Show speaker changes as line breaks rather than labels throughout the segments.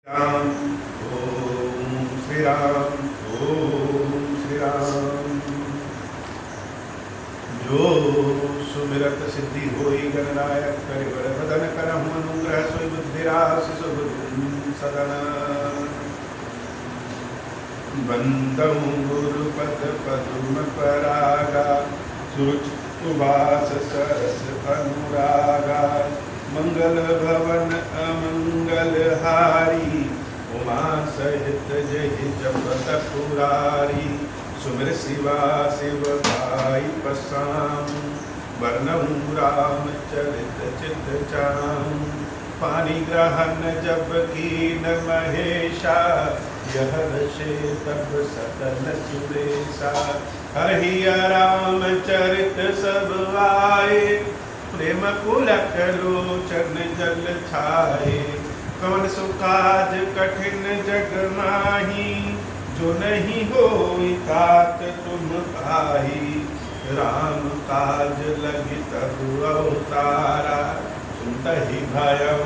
राम ओम श्री राम ओम श्री राम। जो सुमिरत सिद्धि होई गणनायक करिवर बदन करहु अनुग्रह सोई बुद्धिरास सुबुद्धि सदन। बंदहु गुरुपद पद्म परागा सुरुचि उवास सरस अनुरागा। मंगल भवन अमंगल हारी उमा सहित जय जपत पुरारी। सुमिर शिवा शिव भाई पसाम वर्णहु राम चरित चित चाम। पानी ग्रहण जब कीन महेशा यह ऋषि तब सतन सुरेशा। हरिया राम चरित सब आए प्रेम पुलक लोचन जल छाए। कवन सुकाज कठिन जग माही जो नहीं होई तात तुम पाही। राम काज लगी तब अवतारा सुनतहि भयउ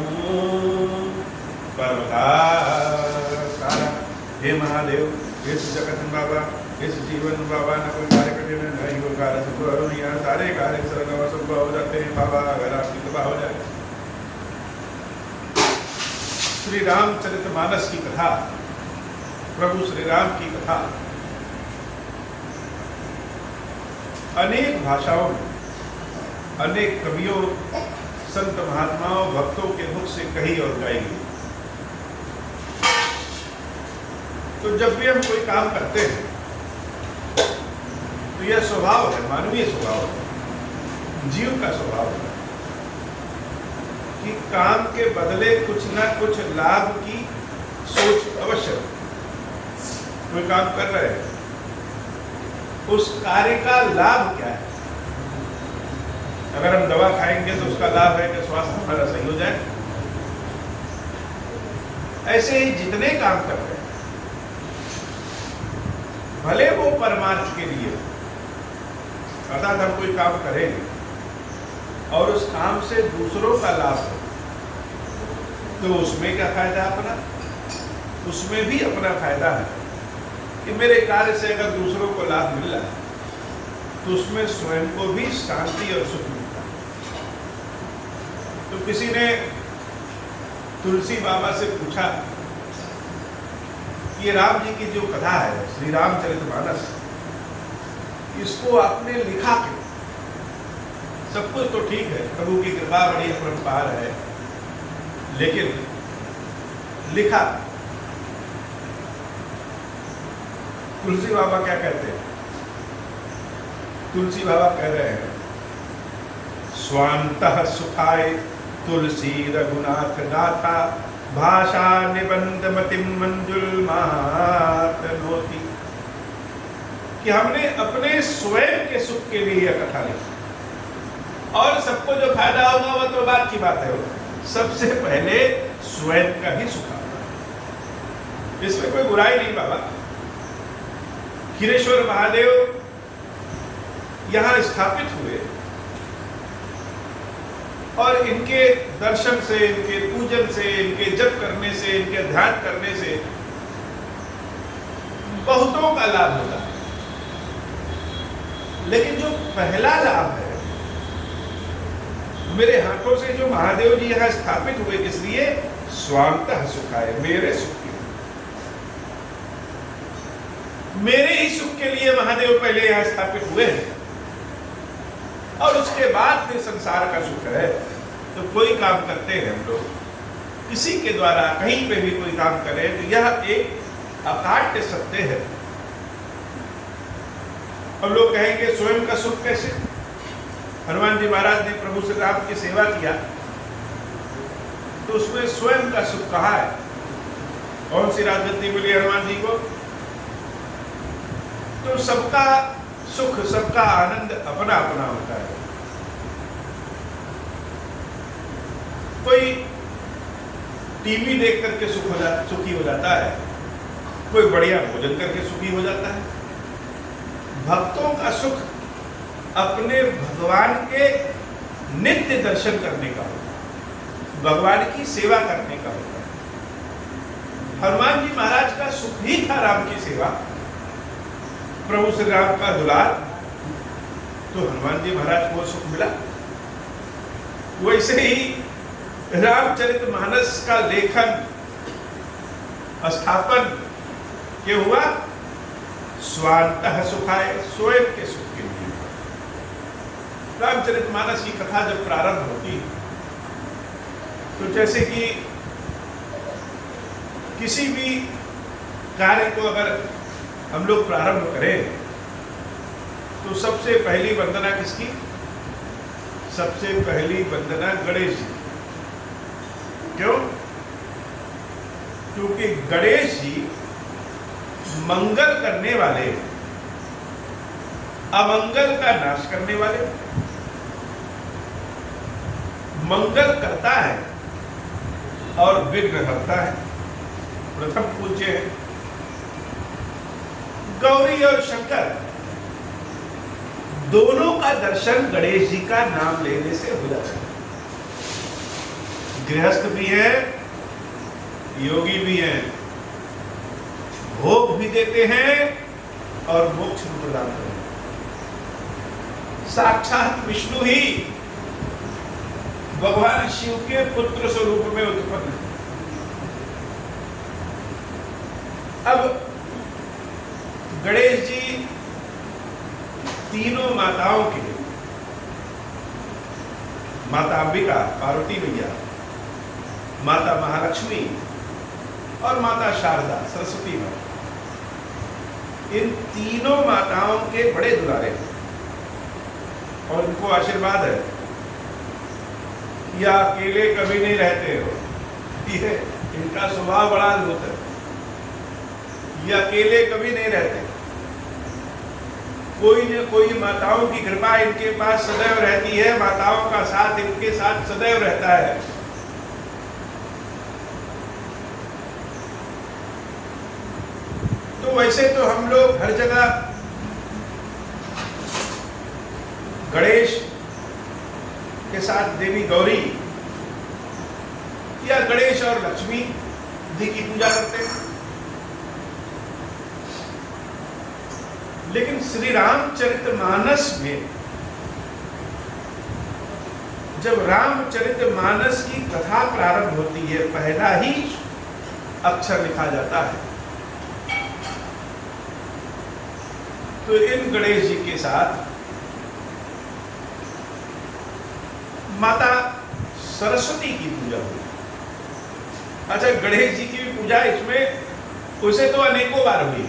परवतारा। हे महादेव, हे जगत बाबा, इस जीवन बाबा न कोई कार्य करने में नहीं हो कार्य सब नहीं है। सारे कार्य सरल सब हो जाते हैं बाबा अगर आपकी कृपा हो जाए। श्री रामचरितमानस की कथा, प्रभु श्री राम की कथा अनेक भाषाओं में अनेक कवियों, संत महात्माओं, भक्तों के मुख से कही और गाई गई। तो जब भी हम कोई काम करते हैं तो यह स्वभाव है, मानवीय स्वभाव है, जीव का स्वभाव है कि काम के बदले कुछ ना कुछ लाभ की सोच अवश्य। कोई काम कर रहे हैं, उस कार्य का लाभ क्या है। अगर हम दवा खाएंगे तो उसका लाभ है कि स्वास्थ्य हमारा सही हो जाए। ऐसे ही जितने काम कर रहे हैं, भले वो परमार्थ के लिए, अर्थात हम कोई काम करेंगे और उस काम से दूसरों का लाभ हो तो उसमें क्या फायदा अपना, उसमें भी अपना फायदा है कि मेरे कार्य से अगर दूसरों को लाभ मिल रहा है तो उसमें स्वयं को भी शांति और सुख मिलता है। तो किसी ने तुलसी बाबा से पूछा, ये राम जी की जो कथा है श्री रामचरितमानस, इसको आपने लिखा क्यों? सब कुछ तो ठीक है, प्रभु की कृपा बड़ी अपरंपार है, लेकिन लिखा। तुलसी बाबा क्या कहते हैं? तुलसी बाबा कह रहे हैं, स्वांतः सुखाय तुलसी रघुनाथ गाथा। भाषा निबंध मतिम मंजुल मात नोती। कि हमने अपने स्वयं के सुख के लिए यह कथा लिखी और सबको जो फायदा होगा वह तो बात की बात है। सबसे पहले स्वयं का ही सुख होगा, इसमें कोई बुराई नहीं बाबा। खीरेश्वर महादेव यहां स्थापित हुए और इनके दर्शन से, इनके पूजन से, इनके जप करने से, इनके ध्यान करने से बहुतों का लाभ होता है। लेकिन जो पहला लाभ है, मेरे हाथों से जो महादेव जी यहां स्थापित हुए, इसलिए स्वांतः सुखाय, मेरे सुख के लिए, मेरे ही सुख के लिए महादेव पहले यहां स्थापित हुए हैं और उसके बाद फिर संसार का सुख है। तो कोई काम करते हैं हम लोग, किसी के द्वारा कहीं पे भी कोई काम करें तो यह एक अकाट्य सत्य है। अब लोग कहेंगे स्वयं का सुख कैसे? हनुमान जी महाराज ने प्रभु श्री राम की सेवा किया तो उसमें स्वयं का सुख कहाँ है? कौन सी राजगद्दी मिली हनुमान जी को? तो सबका सुख, सबका आनंद अपना अपना होता है। कोई टीवी देख करके सुखी हो जाता है, कोई बढ़िया भोजन करके सुखी हो जाता है। भक्तों का सुख अपने भगवान के नित्य दर्शन करने का होता है, भगवान की सेवा करने का होता है। हनुमान जी महाराज का सुख ही था राम की सेवा, प्रभु श्री राम का दुलार, तो हनुमान जी महाराज को सुख मिला। वैसे ही रामचरितमानस का लेखन स्थापन क्या हुआ? स्वांतः सुखाय, स्वयं के सुख के लिए। रामचरितमानस की कथा जब प्रारंभ होती तो जैसे कि किसी भी कार्य को अगर हम लोग प्रारंभ करें तो सबसे पहली वंदना किसकी? सबसे पहली वंदना गणेश जी। क्यों? क्योंकि गणेश जी मंगल करने वाले, अमंगल का नाश करने वाले, मंगल करता है और विघ्न हरता है। प्रथम पूज्य है। गौरी और शंकर दोनों का दर्शन गणेश जी का नाम लेने से हो जाता है। गृहस्थ भी है, योगी भी है, भोग भी देते हैं और मोक्ष भी प्रदान करते हैं। साक्षात विष्णु ही भगवान शिव के पुत्र स्वरूप में उत्पन्न है। अब गणेश जी तीनों माताओं के, माता अंबिका पार्वती मैया, माता महालक्ष्मी और माता शारदा सरस्वती माँ, इन तीनों माताओं के बड़े दुलारे हैं और इनको आशीर्वाद है। या अकेले कभी नहीं रहते हो, ये इनका स्वभाव बड़ा अद्भुत है। ये अकेले कभी नहीं रहते, कोई न कोई माताओं की कृपा इनके पास सदैव रहती है, माताओं का साथ इनके साथ सदैव रहता है। तो वैसे तो हम लोग हर जगह गणेश के साथ देवी गौरी या गणेश और लक्ष्मी जी की पूजा करते हैं, लेकिन श्री रामचरितमानस में जब रामचरितमानस की कथा प्रारंभ होती है, पहला ही अक्षर लिखा जाता है। तो इन गणेश जी के साथ माता सरस्वती की पूजा हुई। अच्छा, गणेश जी की भी पूजा इसमें उसे तो अनेकों बार हुई,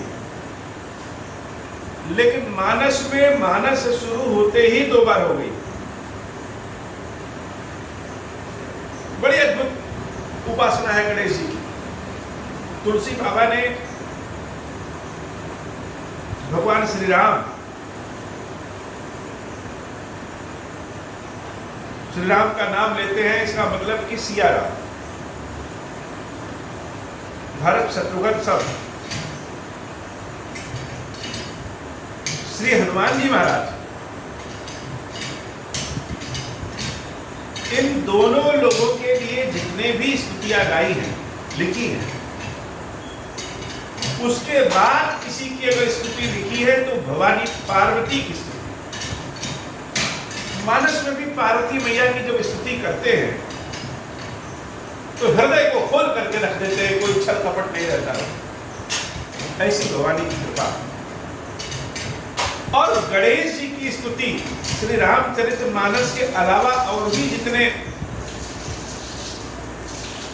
लेकिन मानस में मानस शुरू होते ही 2 बार हो गई। बड़ी अद्भुत उपासना है गणेश जी की। तुलसी बाबा ने भगवान श्री राम का नाम लेते हैं, इसका मतलब कि सिया राम, भरत शत्रुघ्न सब। श्री हनुमान जी महाराज इन दोनों लोगों के लिए जितने भी स्तुतियां गाई हैं, लिखी हैं, उसके बाद किसी की अगर स्तुति लिखी है तो भवानी पार्वती की स्तुति। मानस में भी पार्वती मैया की जब स्तुति करते हैं तो हृदय को खोल करके रख देते हैं, कोई छल कपट नहीं रहता। ऐसी भवानी की कृपा। और गणेश जी की स्तुति श्री रामचरितमानस के अलावा और भी जितने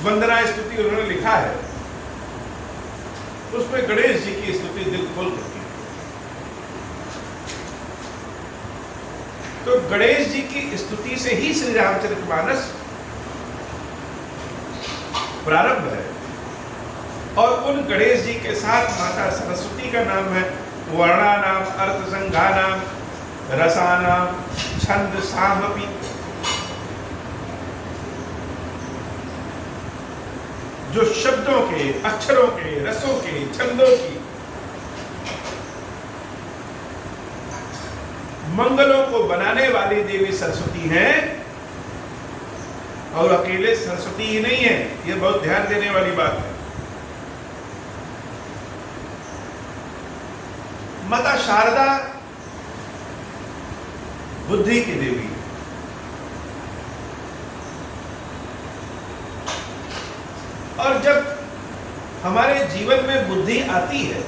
वंदना स्तुति उन्होंने लिखा है, उसमें गणेश जी की स्तुति दिल खोल करती है। तो गणेश जी की स्तुति से ही श्री रामचरितमानस प्रारंभ है। और उन गणेश जी के साथ माता सरस्वती का नाम है वर्णानाम अर्थसंघानाम रसानाम छंद सामपि। जो शब्दों के, अक्षरों के, रसों के, छंदों की, मंगलों को बनाने वाली देवी सरस्वती हैं। और अकेले सरस्वती ही नहीं है, ये बहुत ध्यान देने वाली बात है। माता शारदा बुद्धि की देवी, और जब हमारे जीवन में बुद्धि आती है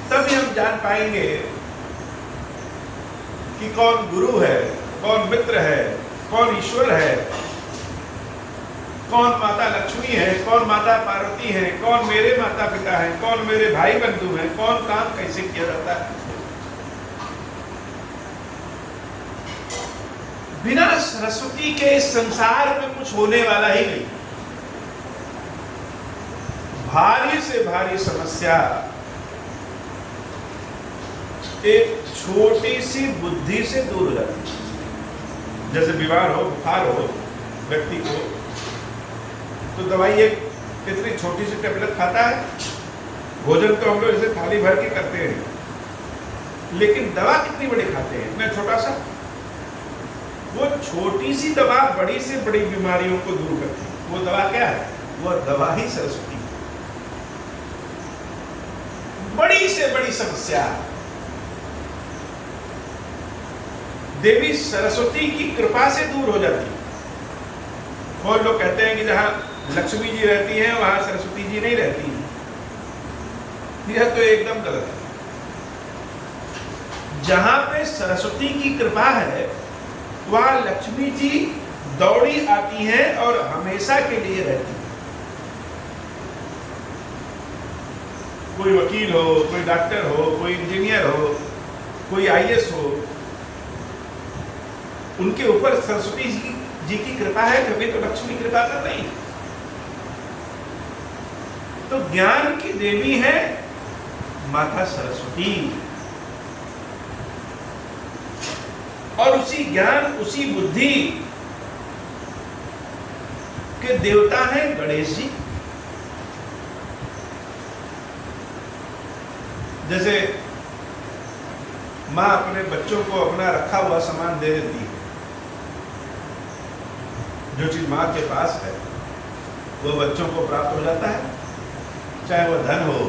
तभी हम जान पाएंगे कि कौन गुरु है, कौन मित्र है, कौन ईश्वर है, कौन माता लक्ष्मी है, कौन माता पार्वती है, कौन मेरे माता पिता हैं, कौन मेरे भाई बंधु हैं, कौन काम कैसे किया जाता है। बिना सरस्वती के इस संसार में कुछ होने वाला ही नहीं। भारी से भारी समस्या एक छोटी सी बुद्धि से दूर हो जाती है। जैसे बीमार हो, बुखार हो व्यक्ति को, तो दवाई एक इतनी छोटी सी टेबलेट खाता है। भोजन तो हम लोग इसे थाली भर के करते हैं, लेकिन दवा कितनी बड़ी खाते हैं, इतना छोटा सा। वो छोटी सी दवा बड़ी से बड़ी बीमारियों को दूर करती है। वो दवा क्या है? वो दवा ही सरस्वती। बड़ी से बड़ी समस्या देवी सरस्वती की कृपा से दूर हो जाती है। और लोग कहते हैं कि जहां लक्ष्मी जी रहती हैं वहां सरस्वती जी नहीं रहती। यह तो एकदम गलत है। जहां पे सरस्वती की कृपा है वहां लक्ष्मी जी दौड़ी आती हैं और हमेशा के लिए रहती हैं। कोई वकील हो, कोई डॉक्टर हो, कोई इंजीनियर हो, कोई आईएएस हो, उनके ऊपर सरस्वती जी की कृपा है, कभी तो लक्ष्मी कृपा कर रही है। तो ज्ञान की देवी है माता सरस्वती, और उसी ज्ञान, उसी बुद्धि के देवता हैं गणेश जी। जैसे मां अपने बच्चों को अपना रखा हुआ सामान दे देती है, जो चीज मां के पास है वो बच्चों को प्राप्त हो जाता है, चाहे वह धन हो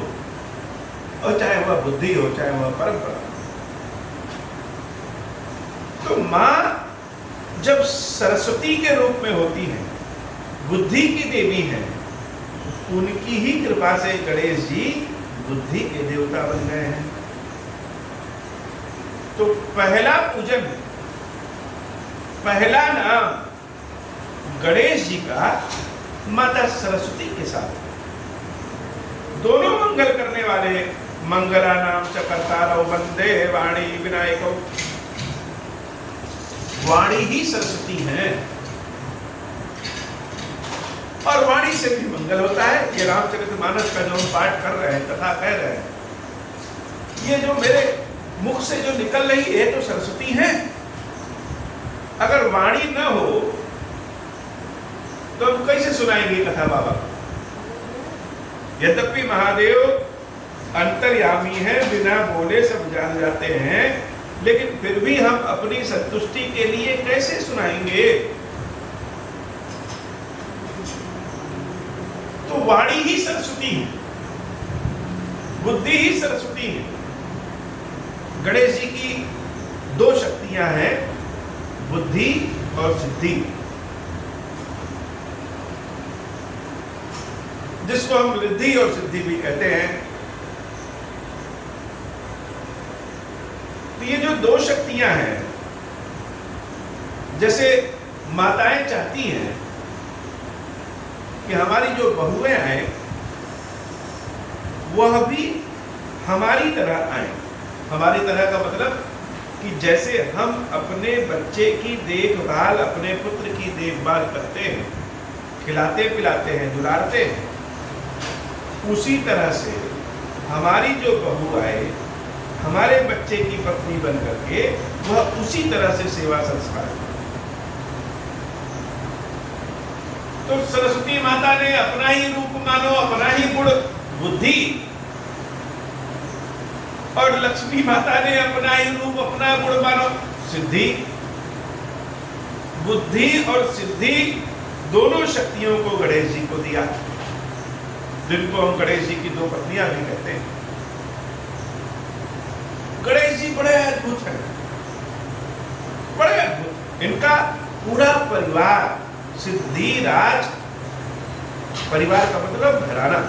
और चाहे वह बुद्धि हो, चाहे वह परंपरा। तो मां जब सरस्वती के रूप में होती है, बुद्धि की देवी है, उनकी ही कृपा से गणेश जी बुद्धि के देवता बन गए हैं। तो पहला पूजन, पहला नाम गणेश जी का माता सरस्वती के साथ। दोनों मंगल करने वाले, मंगला नाम च कर्तारौ वंदे वाणी विनायकौ। वाणी ही सरस्वती है और वाणी से भी मंगल होता है। ये रामचरितमानस का जो हम पाठ कर रहे हैं, कथा कह रहे हैं, ये जो मेरे मुख से जो निकल रही है तो सरस्वती है। अगर वाणी न हो तो हम कैसे सुनाएंगे कथा बाबा? यद्यपि महादेव अंतर्यामी है, बिना बोले सब जान जाते हैं, लेकिन फिर भी हम अपनी संतुष्टि के लिए कैसे सुनाएंगे? तो वाणी ही सरस्वती है, बुद्धि ही सरस्वती है। गणेश जी की दो शक्तियां हैं, बुद्धि और सिद्धि, जिसको हम रिद्धि और सिद्धि भी कहते हैं। तो ये जो दो शक्तियां हैं, जैसे माताएं चाहती हैं कि हमारी जो बहुएं आए वह भी हमारी तरह आए। हमारी तरह का मतलब कि जैसे हम अपने बच्चे की देखभाल, अपने पुत्र की देखभाल करते हैं, खिलाते पिलाते हैं, दुलारते हैं, उसी तरह से हमारी जो बहू आए, हमारे बच्चे की पत्नी बन करके वह उसी तरह से सेवा संस्कार करे। तो सरस्वती माता ने अपना ही रूप मानो, अपना ही गुण बुद्धि, और लक्ष्मी माता ने अपना ही रूप, अपना गुण मानो सिद्धि। बुद्धि और सिद्धि दोनों शक्तियों को गणेश जी को दिया, जिनको हम गणेश जी की दो पत्नियां भी कहते हैं। गणेश जी बड़े अद्भुत हैं, बड़े अद्भुत। इनका पूरा परिवार सिद्धिराज, परिवार का मतलब घराना,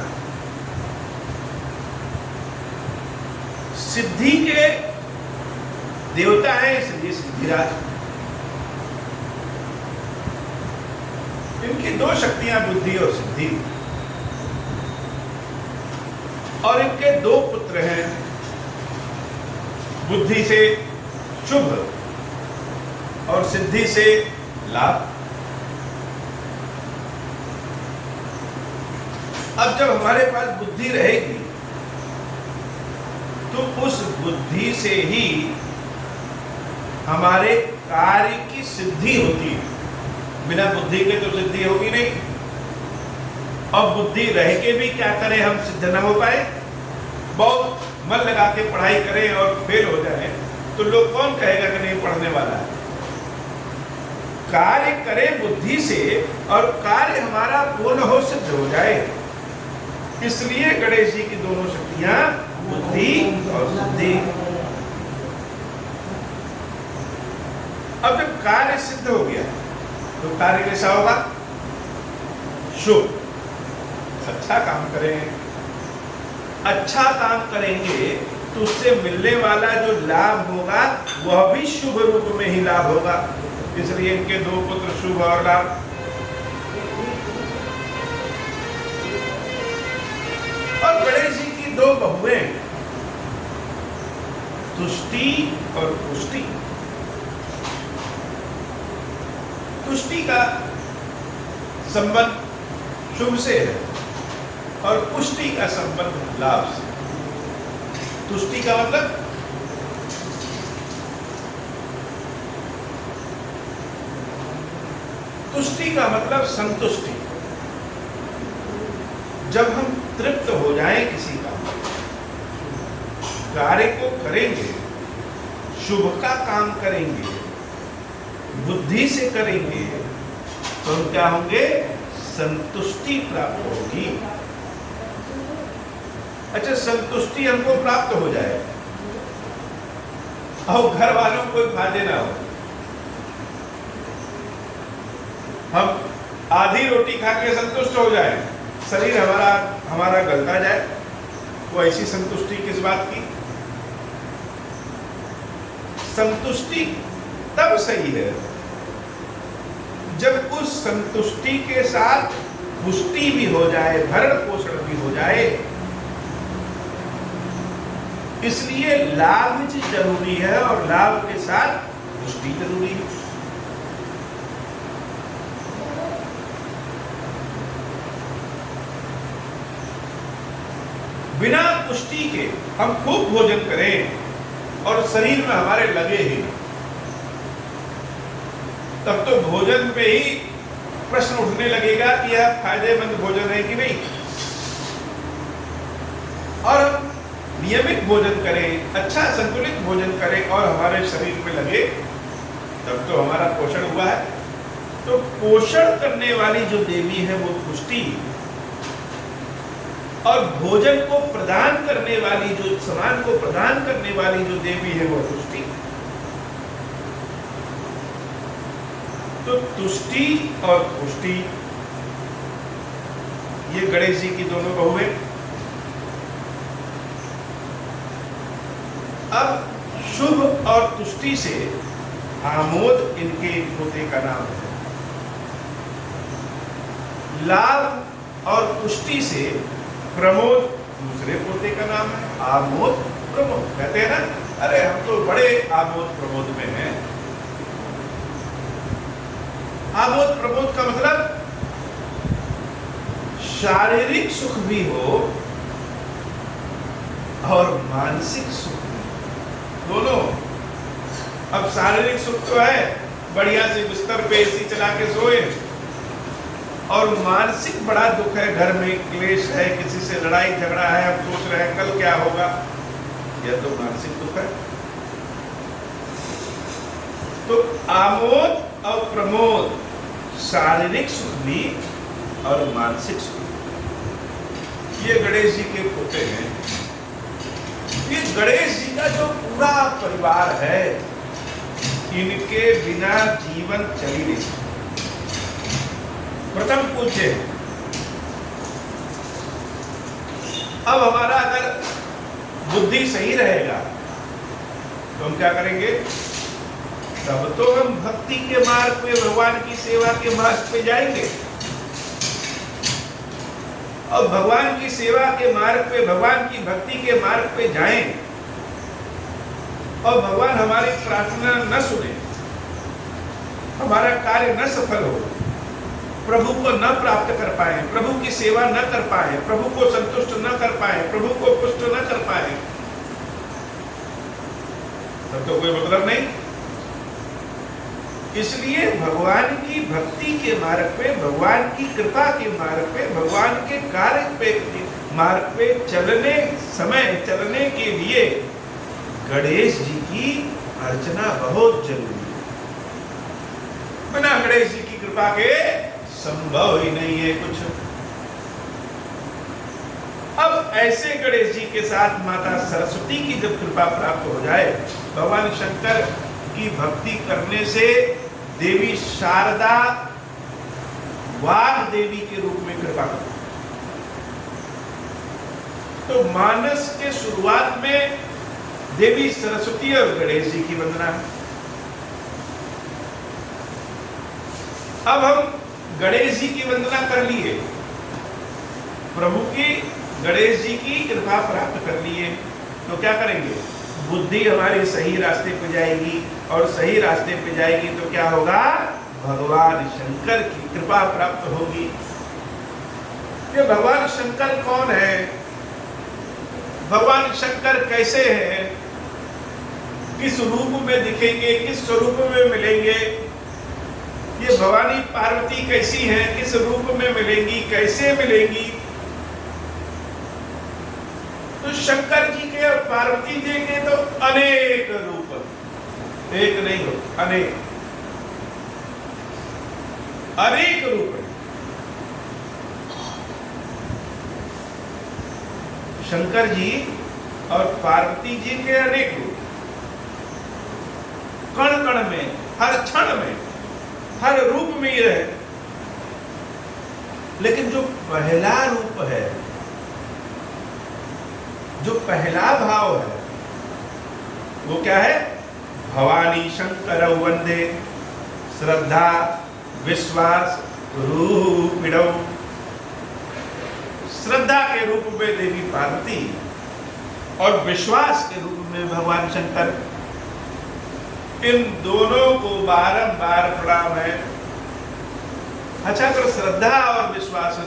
सिद्धि के देवता हैं, इसलिए सिद्धिराज। इनकी दो शक्तियां, बुद्धि और सिद्धि, और इनके दो पुत्र हैं, बुद्धि से शुभ और सिद्धि से लाभ। अब जब हमारे पास बुद्धि रहेगी तो उस बुद्धि से ही हमारे कार्य की सिद्धि होती है। बिना बुद्धि के तो सिद्धि होगी नहीं। अब बुद्धि रह के भी क्या करें, हम सिद्ध न हो पाए। बहुत मन लगा के पढ़ाई करें और फेल हो जाए तो लोग कौन कहेगा कि नहीं पढ़ने वाला है। कार्य करें बुद्धि से और कार्य हमारा पूर्ण हो, सिद्ध हो जाए। इसलिए गणेश जी की दोनों शक्तियां बुद्धि और सिद्धि। अब जब कार्य सिद्ध हो गया तो कार्य कैसा होगा, शुभ। अच्छा काम करें, अच्छा काम करेंगे तो उससे मिलने वाला जो लाभ होगा वह भी शुभ रूप में ही लाभ होगा। इसलिए इनके दो पुत्र शुभ और लाभ। और गणेश जी की दो बहुएं तुष्टि और पुष्टि। तुष्टि का संबंध शुभ से है और पुष्टि का संबंध लाभ से। तुष्टि का मतलब संतुष्टि। जब हम तृप्त हो जाएं किसी कार्य को करेंगे, शुभ का काम करेंगे, बुद्धि से करेंगे तो हम क्या होंगे, संतुष्टि प्राप्त होगी। अच्छा, संतुष्टि हमको प्राप्त हो जाए और घर वालों को कोई फायदे ना हो, हम आधी रोटी खा के संतुष्ट हो जाए, शरीर हमारा गलता जाए, वो ऐसी संतुष्टि किस बात की। संतुष्टि तब सही है जब उस संतुष्टि के साथ पुष्टि भी हो जाए, भरण पोषण भी हो जाए। इसलिए लाभ जरूरी है और लाभ के साथ पुष्टि जरूरी है। बिना पुष्टि के हम खूब भोजन करें और शरीर में हमारे लगे ही, तब तो भोजन पे ही प्रश्न उठने लगेगा कि यह फायदेमंद भोजन है कि नहीं। और हम नियमित भोजन करें, अच्छा संतुलित भोजन करें और हमारे शरीर में लगे, तब तो हमारा पोषण हुआ है। तो पोषण करने वाली जो देवी है वो पुष्टि, और भोजन को प्रदान करने वाली, जो समान को प्रदान करने वाली जो देवी है वो तुष्टि। तो तुष्टि और पुष्टि ये गणेश जी की दोनों बहुएं। अब शुभ और तुष्टि से आमोद इनके पोते का नाम है। लाभ और पुष्टि से प्रमोद दूसरे पोते का नाम है। आमोद प्रमोद कहते हैं ना, अरे हम तो बड़े आमोद प्रमोद में हैं। आमोद प्रमोद का मतलब शारीरिक सुख भी हो और मानसिक सुख भी, दोनों। अब शारीरिक सुख तो है, बढ़िया से बिस्तर पे एसी चला के सोए, और मानसिक बड़ा दुख है, घर में क्लेश है, किसी से लड़ाई झगड़ा है, अब सोच रहे हैं कल क्या होगा, यह तो मानसिक दुख है। तो आमोद और प्रमोद शारीरिक सुख भी और मानसिक सुख, ये गणेश जी के पोते हैं। ये गणेश जी का जो पूरा परिवार है, इनके बिना जीवन चल ही नहीं। प्रथम पूज्य। अब हमारा अगर बुद्धि सही रहेगा तो हम क्या करेंगे? तब तो हम भक्ति के मार्ग पे, भगवान की सेवा के मार्ग पे जाएंगे। और भगवान की सेवा के मार्ग पे, भगवान की भक्ति के मार्ग पे जाएं और भगवान हमारी प्रार्थना न सुने, हमारा कार्य न सफल हो, प्रभु को न प्राप्त कर पाए, प्रभु की सेवा न कर पाए, प्रभु को संतुष्ट न कर पाए, प्रभु को पुष्ट न कर पाए, तब तो कोई मतलब नहीं। इसलिए भगवान की भक्ति के मार्ग पे, भगवान की कृपा के मार्ग पे, भगवान के कार्य पे, मार्ग पे चलने के लिए गणेश जी की अर्चना बहुत जरूरी है। बिना गणेश जी की कृपा के संभव ही नहीं है कुछ। अब ऐसे गणेश जी के साथ माता सरस्वती की जब कृपा प्राप्त हो जाए, भगवान शंकर की भक्ति करने से देवी शारदा वाग देवी के रूप में कृपा करती। तो मानस के शुरुआत में देवी सरस्वती और गणेश जी की वंदना है। अब हम गणेश जी की वंदना कर लिए, प्रभु की, गणेश जी की कृपा प्राप्त कर लिए, तो क्या करेंगे? बुद्धि हमारी सही रास्ते पे जाएगी, और सही रास्ते पे जाएगी तो क्या होगा? भगवान शंकर की कृपा प्राप्त होगी। ये भगवान शंकर कौन है? भगवान शंकर कैसे हैं? किस रूप में दिखेंगे? किस स्वरूप में मिलेंगे? ये भवानी पार्वती कैसी हैं? किस रूप में मिलेंगी? कैसे मिलेंगी? तो शंकर जी के और पार्वती जी के तो अनेक रूप, एक नहीं हो, अनेक रूप है। शंकर जी और पार्वती जी के अनेक रूप, कण कण में, हर क्षण में, हर रूप में ये है। लेकिन जो पहला रूप है, जो पहला भाव है, वो क्या है? भवानी शंकर वंदे श्रद्धा विश्वास रूपिणौ। श्रद्धा के रूप में देवी पार्वती और विश्वास के रूप में भगवान शंकर, इन दोनों को बारंबार प्रणाम है। अच्छा, अगर श्रद्धा और विश्वास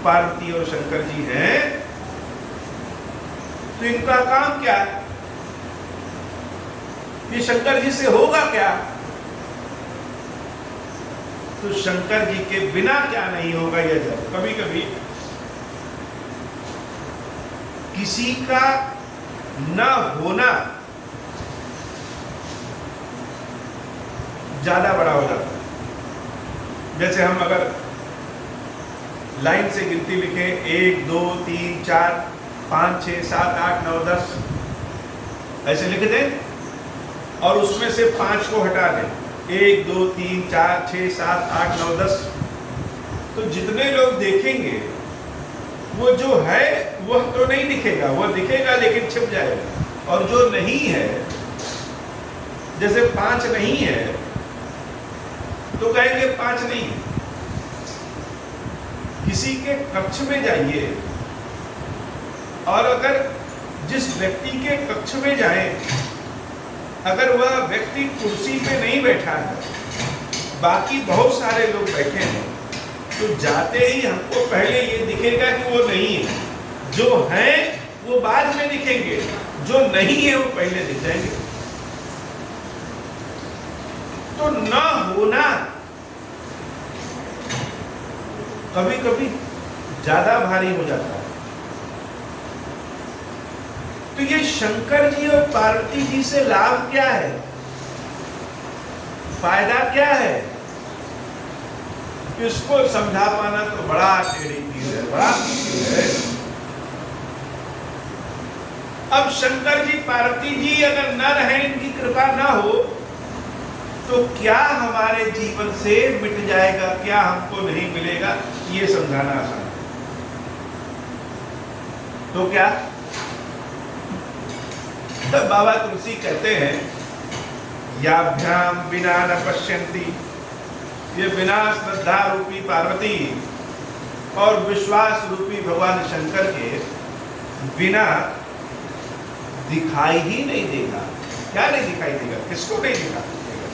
पार्वती और शंकर जी हैं, तो इनका काम क्या है? ये शंकर जी से होगा क्या? तो शंकर जी के बिना क्या नहीं होगा? यह जब कभी कभी किसी का न होना ज्यादा बड़ा हो जाता है। जैसे हम अगर लाइन से गिनती लिखें, 1 2 3 4 5 6 7 8 9 10 ऐसे लिख दें, और उसमें से 5 को हटा दें, 1 2 3 4 6 7 8 9 10, तो जितने लोग देखेंगे वो जो है वह तो नहीं दिखेगा, वह दिखेगा लेकिन छिप जाएगा। और जो नहीं है, जैसे 5 नहीं है तो कहेंगे 5 नहीं। किसी के कक्ष में जाइए, और अगर जिस व्यक्ति के कक्ष में जाए, अगर वह व्यक्ति कुर्सी पे नहीं बैठा है, बाकी बहुत सारे लोग बैठे हैं, तो जाते ही हमको पहले ये दिखेगा कि वो नहीं है। जो है वो बाद में दिखेंगे, जो नहीं है वो पहले दिख जाएंगे। तो न होना कभी कभी ज्यादा भारी हो जाता है। तो ये शंकर जी और पार्वती जी से लाभ क्या है? फायदा क्या है? इसको समझा पाना तो बड़ा टेढ़ी चीज है, बड़ा मुश्किल है। अब शंकर जी पार्वती जी अगर न रहे, इनकी कृपा न हो, तो क्या हमारे जीवन से मिट जाएगा, क्या हमको नहीं मिलेगा, ये समझाना आसान है। तो क्या तब बाबा तुलसी कहते हैं, याभ्याम बिना न पश्यंती, ये बिना श्रद्धा रूपी पार्वती और विश्वास रूपी भगवान शंकर के बिना दिखाई ही नहीं देगा। क्या नहीं दिखाई देगा, किसको नहीं दिखाई देगा?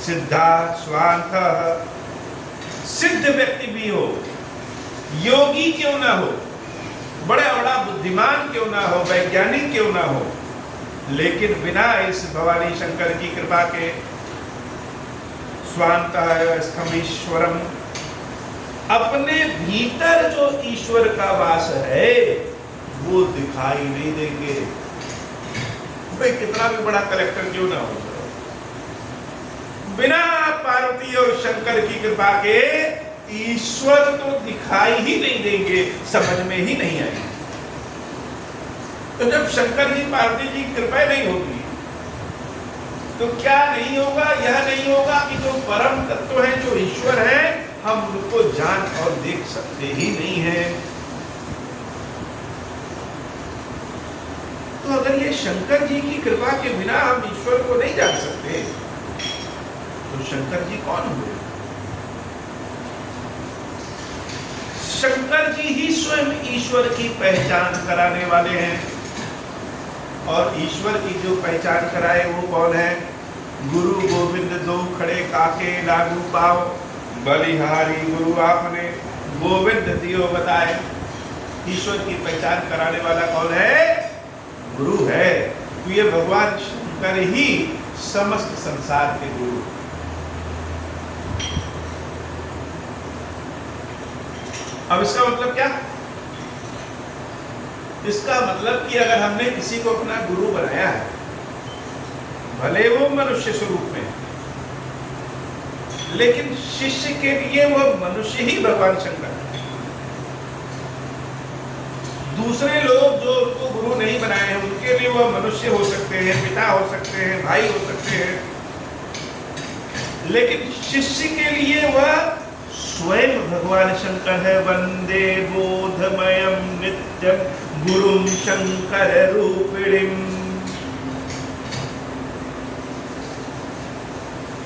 सिद्धा स्वांत, सिद्ध व्यक्ति भी हो, योगी क्यों ना हो, बड़ा बड़ा बुद्धिमान क्यों ना हो, वैज्ञानिक क्यों ना हो, लेकिन बिना इस भवानी शंकर की कृपा के स्वांत स्थमीश्वरम, अपने भीतर जो ईश्वर का वास है वो दिखाई नहीं देंगे। भाई कितना भी बड़ा कलेक्टर क्यों ना हो, बिना पार्वती और शंकर की कृपा के ईश्वर तो दिखाई ही नहीं देंगे, समझ में ही नहीं आएगी। तो जब शंकर जी पार्वती जी की कृपा नहीं होगी तो क्या नहीं होगा? यह नहीं होगा कि जो परम तत्व है, जो ईश्वर है, हम उनको जान और देख सकते ही नहीं हैं। तो अगर ये शंकर जी की कृपा के बिना हम ईश्वर को नहीं जान सकते, तो शंकर जी कौन हुए? शंकर जी ही स्वयं ईश्वर की पहचान कराने वाले हैं। और ईश्वर की जो पहचान कराए वो कौन है? गुरु गोविंद दो खड़े काके लागू पाओ, बलिहारी गुरु आपने गोविंद दियो बताए। ईश्वर की पहचान कराने वाला कौन है? गुरु है। तो ये भगवान शंकर ही समस्त संसार के गुरु। अब इसका मतलब क्या? इसका मतलब कि अगर हमने किसी को अपना गुरु बनाया है, भले वो मनुष्य स्वरूप में, लेकिन शिष्य के लिए वो मनुष्य ही भगवान शंकर है। दूसरे लोग जो उनको गुरु नहीं बनाए हैं, उनके लिए वो मनुष्य हो सकते हैं, पिता हो सकते हैं, भाई हो सकते हैं, लेकिन शिष्य के लिए वह स्वयं भगवान शंकर है। वंदे बोधमयम नित्यम गुरुम शंकर रूपिणीम।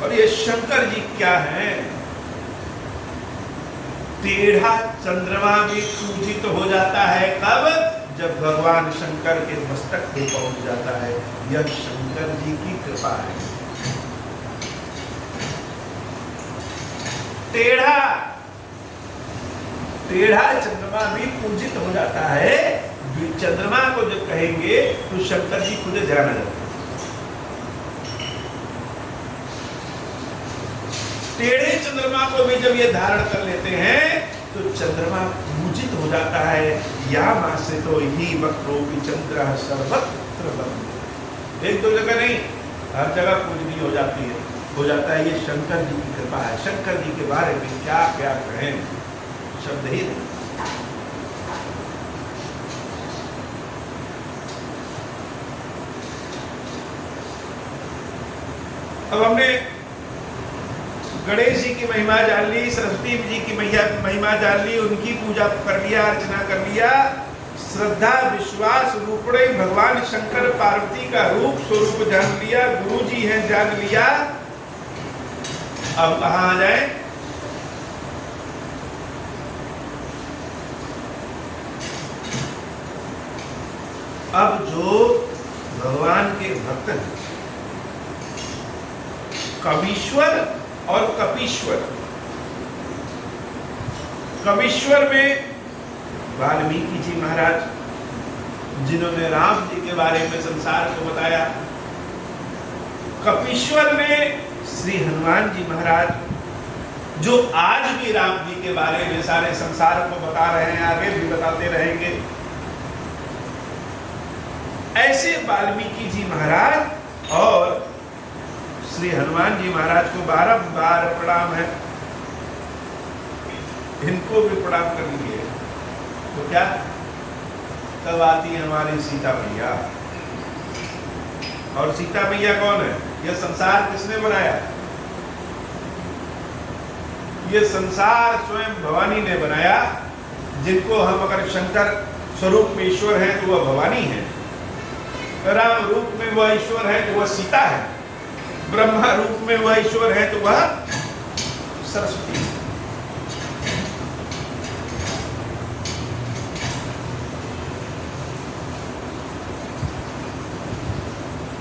और ये शंकर जी क्या है? टेढ़ा चंद्रमा भी पूजित हो जाता है कब? जब भगवान शंकर के मस्तक पे पहुंच जाता है। यह शंकर जी की कृपा है। टेढ़ा चंद्रमा भी पूजित हो जाता है। चंद्रमा को जब कहेंगे तो शंकर जी खुद जाना जाता है। टेढ़े चंद्रमा को भी जब ये धारण कर लेते हैं तो चंद्रमा पूजित हो जाता है। या मां से तो ही वक्रोपि चंद्र सर्वत्र बंदे। एक दो जगह नहीं, हर जगह पूजनीय हो जाती है, हो जाता है। ये शंकर जी की कृपा है। शंकर जी के बारे में क्या क्या कहें, शब्द ही नहीं। अब हमने गणेश जी की महिमा जान ली, सरस्वती जी की महिमा जान ली, उनकी पूजा कर लिया, अर्चना कर लिया। श्रद्धा विश्वास रूपणे भगवान शंकर पार्वती का रूप स्वरूप जान लिया, गुरु जी हैं जान लिया। अब कहाँ आ जाए? अब जो भगवान के भक्त हैं, कवीश्वर और कपीश्वर। कवीश्वर में वाल्मीकि जी महाराज, जिन्होंने राम जी के बारे में संसार को बताया। कपीश्वर में श्री हनुमान जी महाराज, जो आज भी राम जी के बारे में सारे संसार को बता रहे हैं, आगे भी बताते रहेंगे। ऐसे वाल्मीकि जी महाराज और श्री हनुमान जी महाराज को बारंबार प्रणाम है। इनको भी प्रणाम कर लीजिए। तो क्या तब आती है हमारी सीता मैया। और सीता मैया कौन है? यह संसार किसने बनाया? ये संसार स्वयं भवानी ने बनाया। जिनको हम अगर शंकर स्वरूप में ईश्वर है तो वह भवानी है, राम रूप में वह ईश्वर है तो वह सीता है, ब्रह्मा रूप में वह ईश्वर है तो वह सरस्वती है।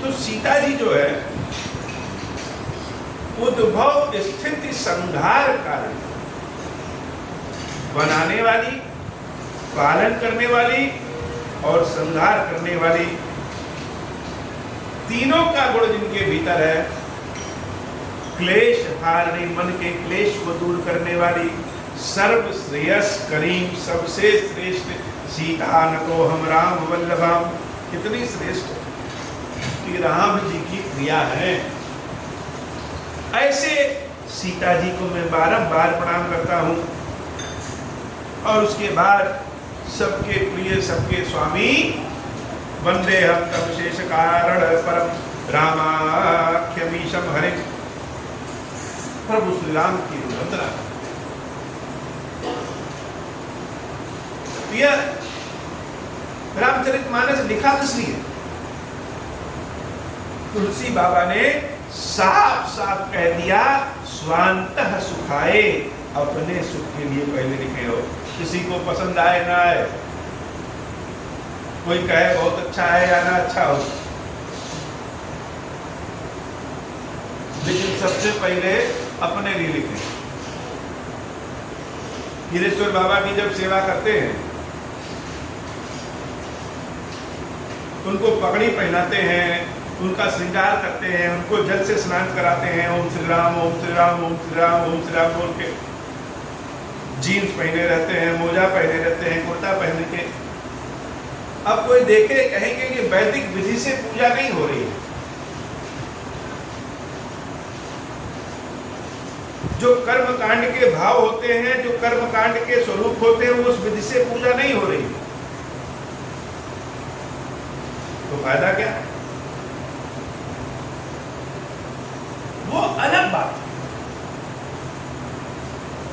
तो सीता जी जो है उद्भव स्थिति संहार कारण बनाने वाली, पालन करने वाली और संहार करने वाली, तीनों का गुण जिनके भीतर है, क्लेश हारणी, मन के क्लेश को दूर करने वाली, सर्व श्रेयस करीम, सबसे श्रेष्ठ सीता नको हम राम वल्लभाम, कितनी श्रेष्ठ कि राम जी की प्रिया है। ऐसे सीता जी को मैं बारंबार प्रणाम करता हूं। और उसके बाद सबके प्रिय, सबके स्वामी, वंदे हम तम शेष कारण परम रामाख्यमीशम हरे, प्रभु श्री राम की वंदना। यह रामचरितमानस लिखा किस लिए? तुलसी बाबा ने साफ साफ कह दिया, स्वांतः सुखाए, अपने सुख के लिए पहले लिखे हो। किसी को पसंद आए ना आए, कोई कहे बहुत अच्छा है या ना अच्छा हो, लेकिन सबसे पहले अपने लिए लिखे। हीरेश्वर बाबा की जब सेवा करते हैं, उनको पगड़ी पहनाते हैं, उनका श्रृंगार करते हैं, उनको जल से स्नान कराते हैं, ओम श्री राम ओम श्री राम ओम श्री राम ओम श्री राम बोल के, जीन्स पहने रहते हैं, मोजा पहने रहते हैं, कुर्ता पहन के। अब कोई देखे कहेंगे कि वैदिक विधि से पूजा नहीं हो रही है। जो कर्म कांड के भाव होते हैं, जो कर्म कांड के स्वरूप होते हैं, उस विधि से पूजा नहीं हो रही है, तो फायदा क्या? वो अलग बात है।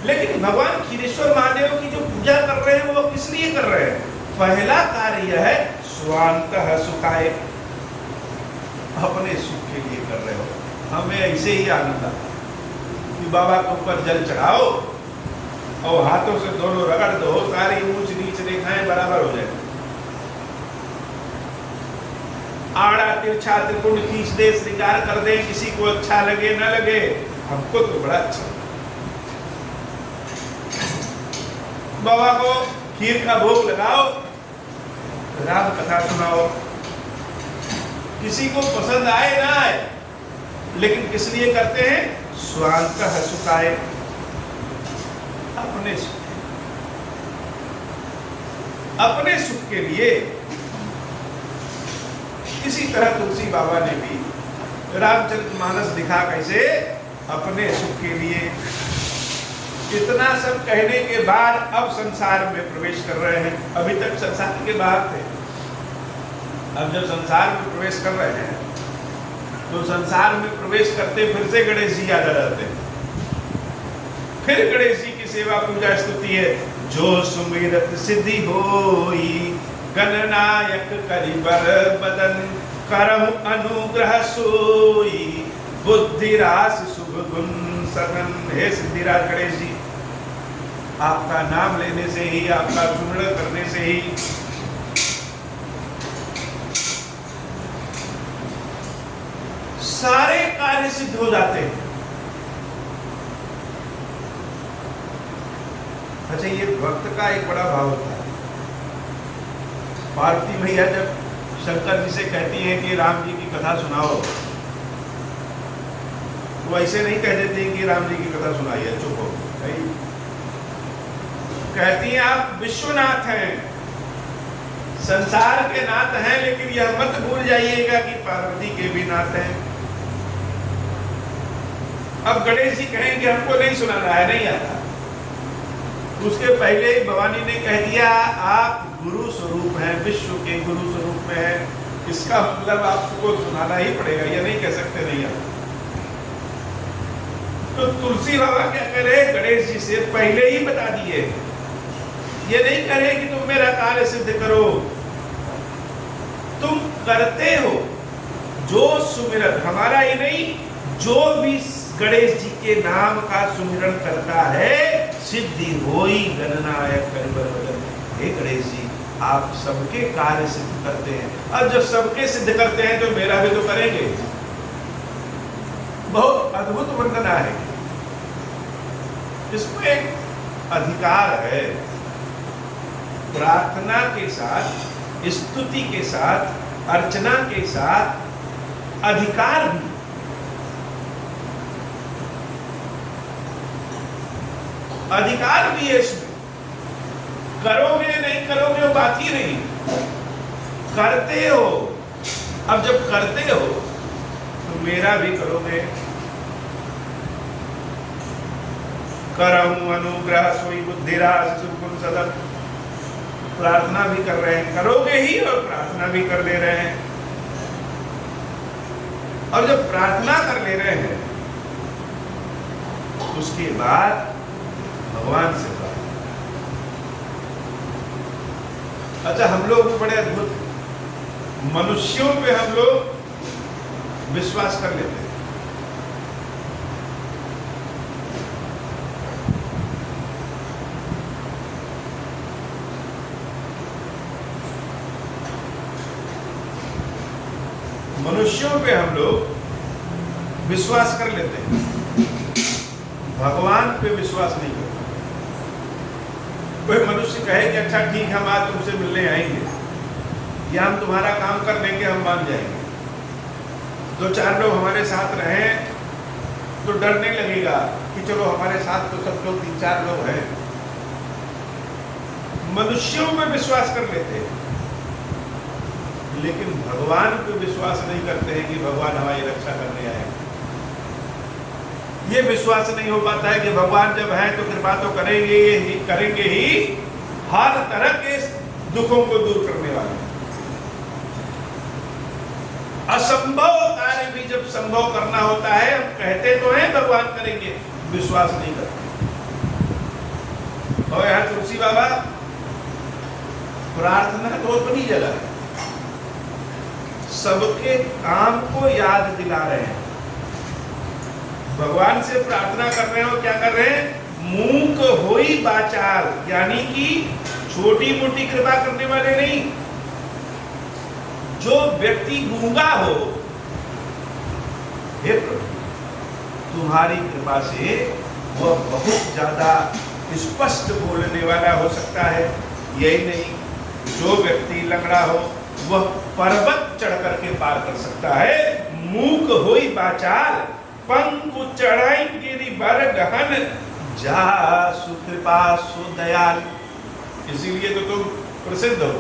लेकिन भगवान क्षीरेश्वर महादेव की जो पूजा कर रहे हैं वो किस लिए कर रहे हैं? पहला कार्य यह है, स्वांतः सुखाय, अपने सुख के लिए कर रहे हो। हमें ऐसे ही आनंद आता कि बाबा के ऊपर जल चढ़ाओ और हाथों से दोनों रगड़ दो, सारी ऊंच नीच रेखाएं बराबर हो जाए, आड़ा तिरछा त्रिकोण खींच दे, श्रृंगार कर दे, किसी को अच्छा लगे न लगे, हमको तो बड़ा अच्छा। बाबा को खीर का भोग लगाओ, राम कथा सुनाओ, किसी को पसंद आए ना आए, लेकिन किस लिए करते हैं? स्वांतः सुखाय, अपने सुख, अपने सुख के लिए। इसी तरह तुलसी बाबा ने भी रामचरितमानस लिखा, कैसे? अपने सुख के लिए। इतना सब कहने के बाद अब संसार में प्रवेश कर रहे हैं। अभी तक संसार के बाहर थे, अब जब संसार में प्रवेश कर रहे हैं तो संसार में प्रवेश करते फिर से गणेश जी याद आ जाते हैं। फिर गणेश जी की सेवा पूजा स्तुति है। जो सुमिरत सिद्धि होई, गणनायक करिबर बदन, करहु अनुग्रह सोई, बुद्धि रास शुभ गुण सदन। हे सिद्धिराज गणेश जी, आपका नाम लेने से ही, आपका सुमिरन करने से ही सारे कार्य सिद्ध हो जाते हैं। अच्छा, ये भक्त का एक बड़ा भाव होता है। पार्वती मैया जब शंकर जी से कहती हैं कि राम जी की कथा सुनाओ, वो ऐसे नहीं कह देती कि राम जी की कथा सुनाइए, चुप हो, नहीं कहती हैं आप विश्वनाथ हैं, संसार के नाथ हैं, लेकिन यह मत भूल जाइएगा कि पार्वती के भी नाथ हैं। अब गणेश जी कहेंगे हमको नहीं सुनाना है, नहीं आता, उसके पहले ही भवानी ने कह दिया आप गुरु स्वरूप हैं, विश्व के गुरु स्वरूप में हैं। इसका मतलब आपको सुनाना ही पड़ेगा, ये नहीं कह सकते नहीं आप। तो तुलसी बाबा क्या करे, गणेश जी से पहले ही बता दिए, ये नहीं करे कि तुम मेरा कार्य सिद्ध करो, तुम करते हो जो सुमिरन, हमारा ही नहीं, जो भी गणेश जी के नाम का सुमिरन करता है सिद्धि होई गणनायक करिबर। हे गणेश जी आप सबके कार्य सिद्ध करते हैं, अब जब सबके सिद्ध करते हैं तो मेरा भी तो करेंगे। बहुत अद्भुत वंदना है, इसमें अधिकार है, प्रार्थना के साथ, स्तुति के साथ, अर्चना के साथ अधिकार भी। अधिकार भी है इसमें, करोगे नहीं करोगे वो बात ही नहीं, करते हो। अब जब करते हो तो मेरा भी करोगे। करहूं अनुग्रह सोई बुद्धिराज सुकुन सदन, प्रार्थना भी कर रहे हैं, करोगे ही और प्रार्थना भी कर ले रहे हैं। और जब प्रार्थना कर ले रहे हैं उसके बाद भगवान से प्रार्थना। अच्छा हम लोग बड़े अद्भुत हैं, मनुष्यों पे हम लोग विश्वास कर लेते हैं। मनुष्यों पे हम लोग विश्वास कर लेते हैं, भगवान पे विश्वास नहीं करते। कोई मनुष्य कहे कि अच्छा ठीक है हम आज तुमसे मिलने आएंगे या हम तुम्हारा काम कर देंगे, हम मान जाएंगे। दो चार लोग हमारे साथ रहें तो डर नहीं लगेगा कि चलो हमारे साथ तो सब लोग 3-4 लोग हैं। मनुष्यों पे विश्वास कर लेते हैं लेकिन भगवान पे विश्वास नहीं करते हैं कि भगवान हमारी रक्षा करने आए। ये विश्वास नहीं हो पाता है कि भगवान जब है तो कृपा तो करेंगे ही, हर तरह के दुखों को दूर करने वाले। असंभव कार्य भी जब संभव करना होता है, हम कहते तो हैं भगवान करेंगे, विश्वास नहीं करते। और यहाँ तुलसी बाबा प्रार्थना तो अपनी जगह है, सबके काम को याद दिला रहे हैं। भगवान से प्रार्थना कर रहे हो, क्या कर रहे हैं, मूक होई बाचाल, यानी कि छोटी मोटी कृपा करने वाले नहीं। जो व्यक्ति गूंगा हो, हे प्रभु तुम्हारी कृपा से वह बहुत ज्यादा स्पष्ट बोलने वाला हो सकता है। यही नहीं, जो व्यक्ति लंगड़ा हो वह पर्वत चढ़ करके पार कर सकता है। मूक होई बाचाल, पंकु चढ़ाई गिरी बर गहन, जा सुकृपा सुदयाल। इसीलिए तो तुम प्रसिद्ध हो।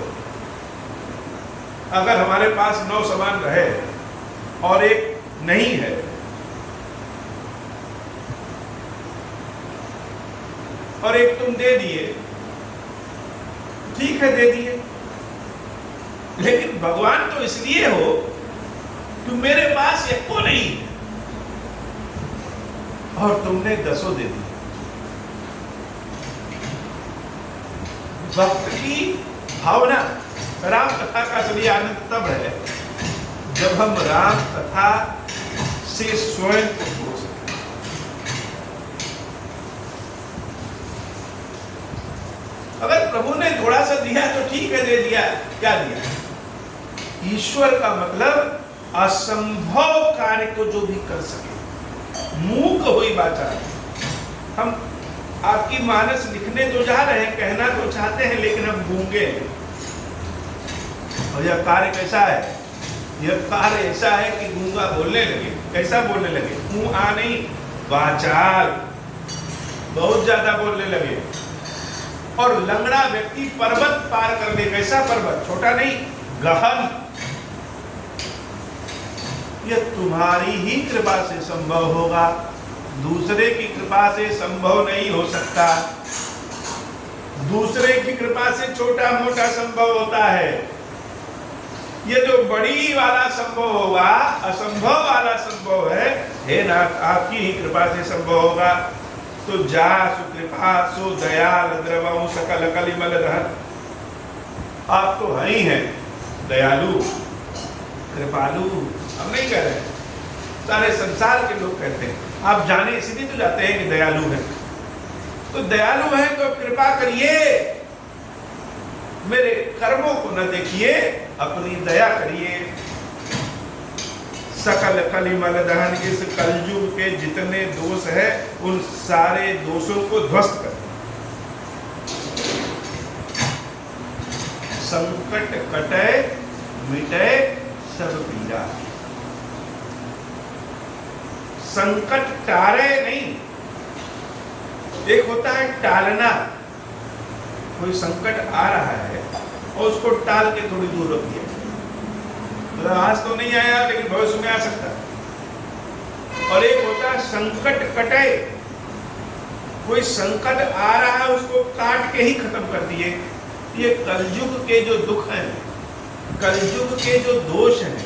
अगर हमारे पास 9 सामान रहे और एक नहीं है, और एक तुम दे दिए, ठीक है दे दिए, लेकिन भगवान तो इसलिए हो कि मेरे पास एक को नहीं और तुमने 10 दे दी। भक्त की भावना, राम कथा का असली आनंद तब है जब हम राम कथा से स्वयं को जोड़ सकें। अगर प्रभु ने थोड़ा सा दिया तो ठीक है, दे दिया, क्या दिया। ईश्वर का मतलब असंभव कार्य को जो भी कर सके। मूक हुई बाचा, हम आपकी मानस लिखने तो जा रहे हैं, कहना तो चाहते हैं, लेकिन हम गूंगे हैं। और यह कार्य कैसा है, यह कार्य ऐसा है कि गूंगा बोलने लगे। कैसा बोलने लगे, मुंह आ नहीं, वाचाल, बहुत ज्यादा बोलने लगे। और लंगड़ा व्यक्ति पर्वत पार कर ले। कैसा पर्वत, छोटा नहीं, गहन। यह तुम्हारी ही कृपा से संभव होगा, दूसरे की कृपा से संभव नहीं हो सकता। दूसरे की कृपा से छोटा मोटा संभव होता है। ये जो बड़ी वाला संभव होगा, असंभव वाला संभव है, हे नाथ आपकी ही कृपा से संभव होगा। तो जा सुकृपा सो दयाल द्रवऊ सकल कलिमल दहन। आप तो है ही हैं दयालु कृपालु, हम नहीं कह रहे, सारे संसार के लोग कहते हैं। आप जाने इसलिए तो जाते हैं कि दयालु है। तो दयालु है तो कृपा करिए, मेरे कर्मों को न देखिए, अपनी दया करिए। सकल कलिमल दहन, इस कलयुग के जितने दोष है उन सारे दोषों को ध्वस्त कर। संकट कटे मिटे सब पीड़ा। संकट टारे नहीं, एक होता है टालना। कोई संकट आ रहा है और उसको टाल के थोड़ी दूर रखिए, मतलब आज तो नहीं आया लेकिन भविष्य में आ सकता है। और एक होता है संकट कटे, कोई संकट आ रहा है उसको काट के ही खत्म कर दिए। ये कलयुग के जो दुख हैं, कलयुग के जो दोष हैं,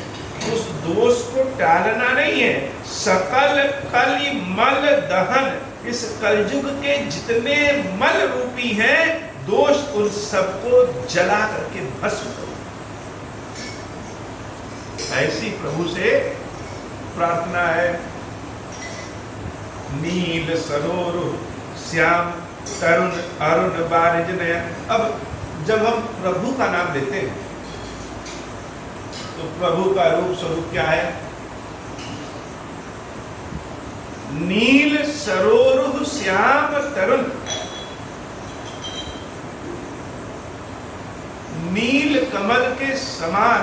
उस दोष को टालना नहीं है। सकल कलि मल दहन, इस कलयुग के जितने मल रूपी हैं दोष, उन सबको जला करके भस्म करो। ऐसी प्रभु से प्रार्थना है। नील सरोर श्याम तरुण अरुण बारिज नयन। अब जब हम प्रभु का नाम लेते हैं तो प्रभु का रूप स्वरूप क्या है? नील सरोरुह श्याम तरुण। नील कमल के समान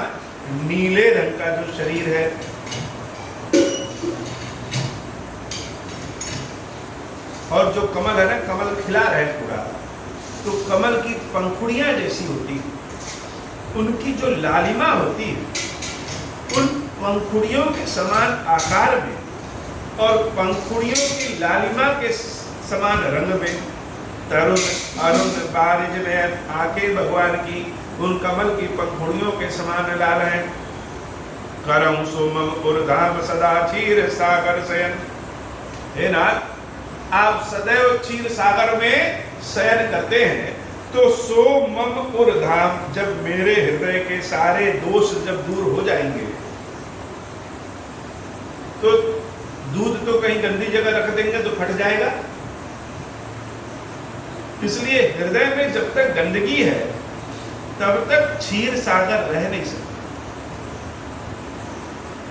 नीले रंग का जो शरीर है, और जो कमल है ना, कमल खिला रहे पूरा, तो कमल की पंखुड़ियां जैसी होती, उनकी जो लालिमा होती है, उन पंखुड़ियों के समान आकार में और पंखुड़ियों की लालिमा के समान रंग में तरुण अरुण बारिज नयन, आंखें भगवान की उन कमल की पंखुड़ियों के समान लाल हैं। करम सोमम उर्धाम सदा क्षीर सागर शयन। हे नाथ, आप सदैव क्षीर सागर में शयन करते हैं, तो सो मम उर्धाम, जब मेरे हृदय के सारे दोष जब दूर हो जाएंगे, तो दूध तो कहीं गंदी जगह रख देंगे तो फट जाएगा। इसलिए हृदय में जब तक गंदगी है तब तक क्षीर सागर रह नहीं सकता।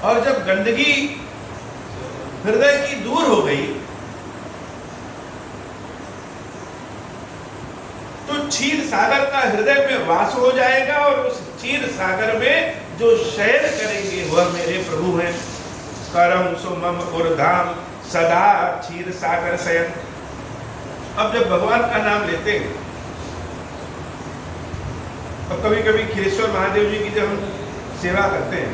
और जब गंदगी हृदय की दूर हो गई तो क्षीर सागर का हृदय में वास हो जाएगा, और उस क्षीर सागर में जो शयन करेंगे वह मेरे प्रभु हैं। करम सुमम उर्धाम सदा क्षीर सागर शयन। अब जब भगवान का नाम लेते हैं, अब कभी कभी खीरेश्वर महादेव जी की जब हम सेवा करते हैं,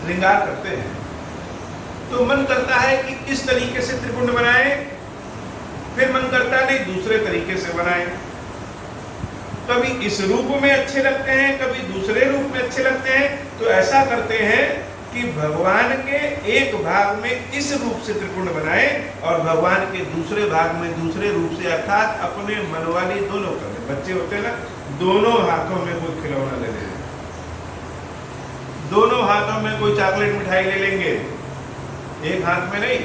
श्रृंगार करते हैं, तो मन करता है कि इस तरीके से त्रिपुंड बनाए, फिर मन करता है नहीं दूसरे तरीके से बनाए। कभी इस रूप में अच्छे लगते हैं, कभी दूसरे रूप में अच्छे लगते हैं। तो ऐसा करते हैं कि भगवान के एक भाग में इस रूप से त्रिपुंड बनाए और भगवान के दूसरे भाग में दूसरे रूप से, अर्थात अपने मन वाली दोनों करें। बच्चे होते हैं ना, दोनों हाथों में कोई खिलौना ले लेंगे, दोनों हाथों में कोई चॉकलेट मिठाई ले लेंगे, एक हाथ में नहीं।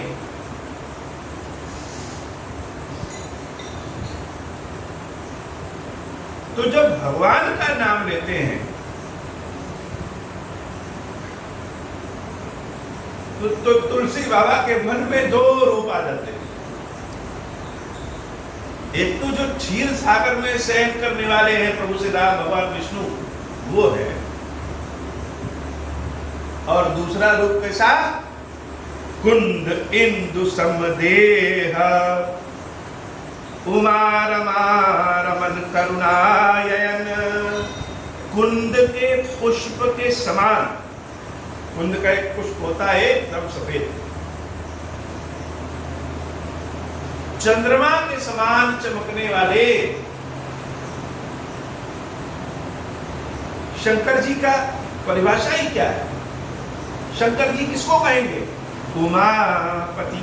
तो जब भगवान का नाम लेते हैं तो तुलसी बाबा के मन में दो रूप आ जाते हैं। एक तो जो क्षीर सागर में शयन करने वाले हैं प्रभु श्री राम भगवान विष्णु, वो है, और दूसरा रूप कैसा? कुंद इंदु समदेह उमा रमा रमन करुणायन। कुंद के पुष्प के समान, कुंद का एक पुष्प होता है एकदम सफेद, चंद्रमा के समान चमकने वाले शंकर जी का परिभाषा ही क्या है? शंकर जी किसको कहेंगे? उमापति।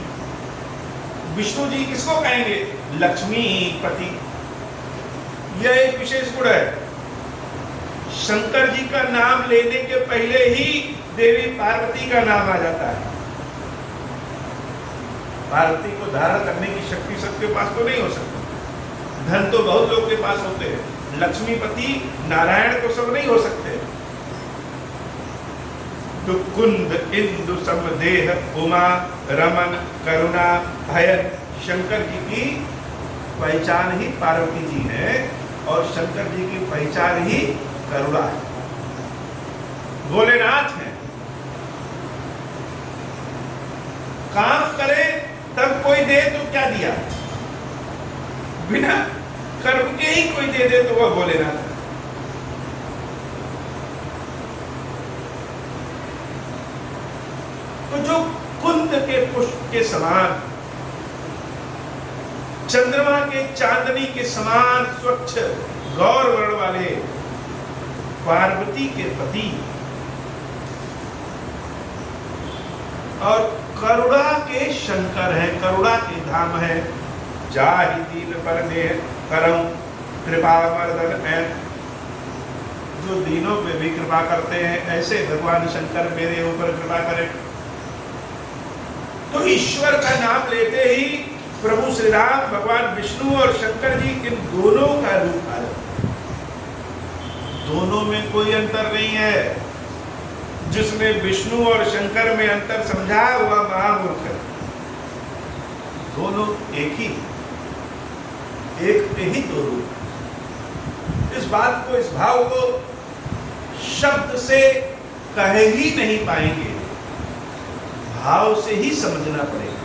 विष्णु जी किसको कहेंगे? लक्ष्मीपति। यह एक विशेष गुण है। शंकर जी का नाम लेने के पहले ही देवी पार्वती का नाम आ जाता है। पार्वती को धारण करने की शक्ति सबके पास तो नहीं हो सकती। धन तो बहुत लोग के पास होते हैं। लक्ष्मीपति नारायण को सब नहीं हो सकते। तो कुंद इंदु समदेह उमा रमन करुणा भयन, शंकर जी की पहचान ही पार्वती जी है और शंकर जी की पहचान ही करुणा है, भोलेनाथ है। काम करे तब कोई दे तो क्या दिया, बिना कर्म के ही कोई दे दे तो वह भोलेनाथ है। तो जो कुंद के पुष्प के समान, चंद्रमा के चांदनी के समान स्वच्छ गौर वर्ण वाले पार्वती के पति और करुणा के शंकर हैं, करुणा के धाम है। जाहि दीन पर नेह करम कृपा मर्दन है। जो दीनों पे भी कृपा करते हैं, ऐसे भगवान शंकर मेरे ऊपर कृपा करें। तो ईश्वर का नाम लेते ही प्रभु श्री राम, भगवान विष्णु और शंकर जी, इन दोनों का रूप आ जाता है। दोनों में कोई अंतर नहीं है। जिसने विष्णु और शंकर में अंतर समझा हुआ महामूर्ख है। दोनों एक ही, एक के ही दो रूप। इस बात को, इस भाव को शब्द से कह ही नहीं पाएंगे, भाव से ही समझना पड़ेगा।